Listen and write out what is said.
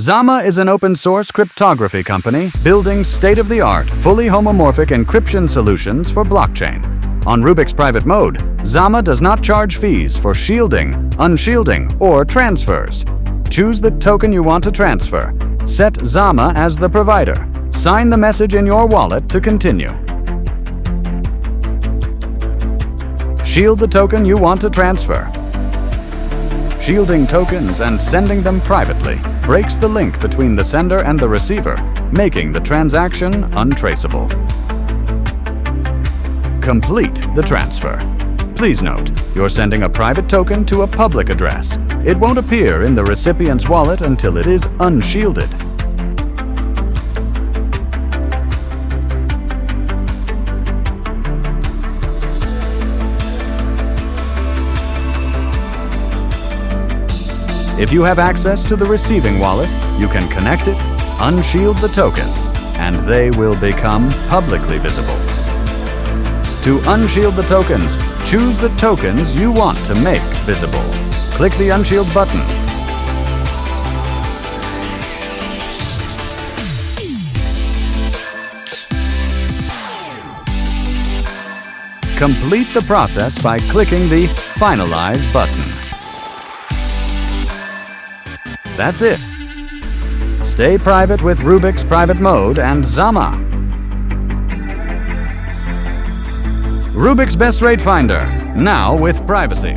Zama is an open-source cryptography company building state-of-the-art, fully homomorphic encryption solutions for blockchain. On Rubic's Private Mode, Zama does not charge fees for shielding, unshielding, or transfers. Choose the token you want to transfer. Set Zama as the provider. Sign the message in your wallet to continue. Shield the token you want to transfer. Shielding tokens and sending them privately breaks the link between the sender and the receiver, making the transaction untraceable. Complete the transfer. Please note, you're sending a private token to a public address. It won't appear in the recipient's wallet until it is unshielded. If you have access to the receiving wallet, you can connect it, unshield the tokens, and they will become publicly visible. To unshield the tokens, choose the tokens you want to make visible. Click the Unshield button. Complete the process by clicking the Finalize button. That's it. Stay private with Rubic's Private Mode and Zama. Rubic's Best Rate Finder, now with privacy.